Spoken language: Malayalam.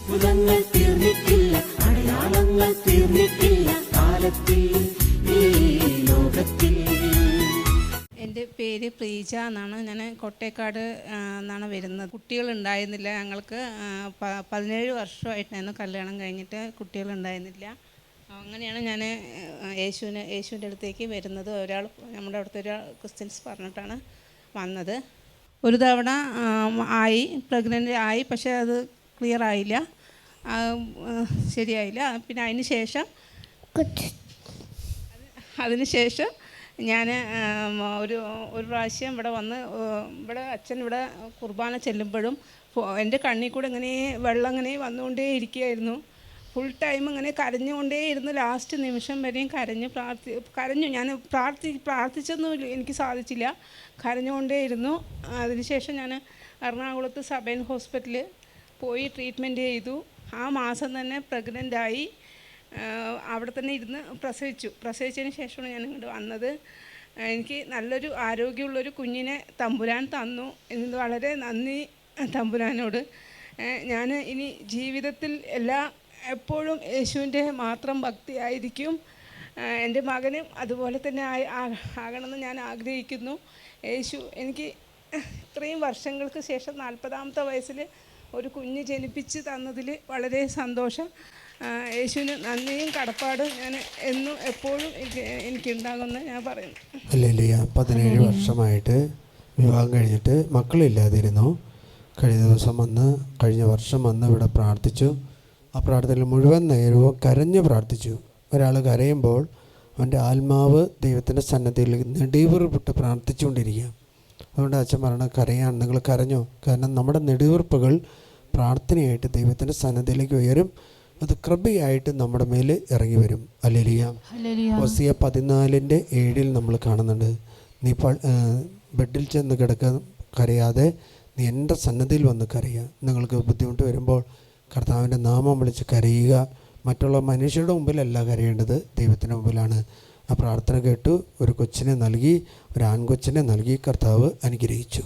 അത്ഭുതങ്ങൾ തീർന്നിട്ടില്ല, അടയാളങ്ങൾ തീർന്നിട്ടില്ല കാലത്തിൽ ഈ ലോകത്തിൽ. എൻ്റെ പേര് പ്രീജ എന്നാണ്. ഞാൻ കോട്ടേക്കാട് എന്നാണ് വരുന്നത്. കുട്ടികളുണ്ടായിരുന്നില്ല ഞങ്ങൾക്ക്. 17 വർഷമായിട്ടായിരുന്നു കല്യാണം കഴിഞ്ഞിട്ട്, കുട്ടികളുണ്ടായിരുന്നില്ല. അങ്ങനെയാണ് ഞാൻ യേശുവിൻ്റെ അടുത്തേക്ക് വരുന്നത്. നമ്മുടെ അവിടുത്തെ ഒരാൾ ക്രിസ്ത്യൻസ് പറഞ്ഞിട്ടാണ് വന്നത്. ഒരു തവണ പ്രഗ്നൻ്റ് ആയി, പക്ഷേ അത് ക്ലിയർ ആയില്ല, ശരിയായില്ല. പിന്നെ അതിന് ശേഷം ഞാൻ ഒരു പ്രാവശ്യം ഇവിടെ വന്ന്, അച്ഛൻ ഇവിടെ കുർബാന ചെല്ലുമ്പോഴും എൻ്റെ കണ്ണിൽ കൂടെ ഇങ്ങനെ വെള്ളം ഇങ്ങനെ വന്നുകൊണ്ടേ ഇരിക്കുകയായിരുന്നു. ഫുൾ ടൈം ഇങ്ങനെ കരഞ്ഞുകൊണ്ടേ ഇരുന്ന് ലാസ്റ്റ് നിമിഷം വരെയും കരഞ്ഞു. ഞാൻ പ്രാർത്ഥിച്ചൊന്നും എനിക്ക് സാധിച്ചില്ല, കരഞ്ഞുകൊണ്ടേ ഇരുന്നു. അതിനുശേഷം ഞാൻ എറണാകുളത്ത് സബൈൻ ഹോസ്പിറ്റലിൽ പോയി ട്രീറ്റ്മെൻറ്റ് ചെയ്തു. ആ മാസം തന്നെ പ്രഗ്നൻ്റായി. അവിടെ തന്നെ ഇരുന്ന് പ്രസവിച്ചതിന് ശേഷമാണ് ഞാൻ ഇങ്ങോട്ട് വന്നത്. എനിക്ക് നല്ലൊരു ആരോഗ്യമുള്ളൊരു കുഞ്ഞിനെ തമ്പുരാൻ തന്നു. എന്ന് വളരെ നന്ദി തമ്പുരാനോട്. ഞാൻ ഇനി ജീവിതത്തിൽ എപ്പോഴും യേശുവിൻ്റെ മാത്രം ഭക്തിയായിരിക്കും. എൻ്റെ മകനും അതുപോലെ തന്നെ ആകണമെന്ന് ഞാൻ ആഗ്രഹിക്കുന്നു. യേശു എനിക്ക് ഇത്രയും വർഷങ്ങൾക്ക് ശേഷം 40ാമത്തെ വയസ്സിൽ ഒരു കുഞ്ഞ് ജനിപ്പിച്ച് തന്നതിൽ വളരെ സന്തോഷം. യേശുവിന് നന്ദിയും കടപ്പാടും ഞാൻ എന്നും എപ്പോഴും എനിക്കുണ്ടാകുമെന്ന് ഞാൻ പറയുന്നു. ഹല്ലേലൂയ. 17 വർഷമായിട്ട് വിവാഹം കഴിഞ്ഞിട്ട് മക്കളില്ലാതിരുന്നു. കഴിഞ്ഞ വർഷം വന്ന് ഇവിടെ പ്രാർത്ഥിച്ചു. ആ പ്രാർത്ഥനയിൽ മുഴുവൻ നേരവും കരഞ്ഞു പ്രാർത്ഥിച്ചു. ഒരാൾ കരയുമ്പോൾ അവൻ്റെ ആത്മാവ് ദൈവത്തിൻ്റെ സന്നദ്ധിയിൽ നെടുവീർപ്പിട്ട് പ്രാർത്ഥിച്ചുകൊണ്ടിരിക്കുക. അതുകൊണ്ട് അച്ഛൻ പറയണ കരയാൻ നിങ്ങൾ കരഞ്ഞോ, കാരണം നമ്മുടെ നെടുവീർപ്പുകൾ പ്രാർത്ഥനയായിട്ട് ദൈവത്തിൻ്റെ സന്നദ്ധിയിലേക്ക് ഉയരും. അത് കൃപയായിട്ട് നമ്മുടെ മേൽ ഇറങ്ങി വരും. ഹല്ലേലൂയ. ഹോസിയ 14:7 നമ്മൾ കാണുന്നുണ്ട്, നീ ബെഡിൽ ചെന്ന് കരയാതെ നീ എൻ്റെ സന്നദ്ധിയിൽ വന്ന് കരയുക. നിങ്ങൾക്ക് ബുദ്ധിമുട്ട് വരുമ്പോൾ കർത്താവിൻ്റെ നാമം വിളിച്ച് കരയുക. മറ്റുള്ള മനുഷ്യരുടെ മുമ്പിലല്ല കരയേണ്ടത്, ദൈവത്തിൻ്റെ മുമ്പിലാണ്. ആ പ്രാർത്ഥന കേട്ടു. ഒരു കൊച്ചിനെ നൽകി, ഒരു ആൺകൊച്ചിനെ നൽകി കർത്താവ് അനുഗ്രഹിച്ചു.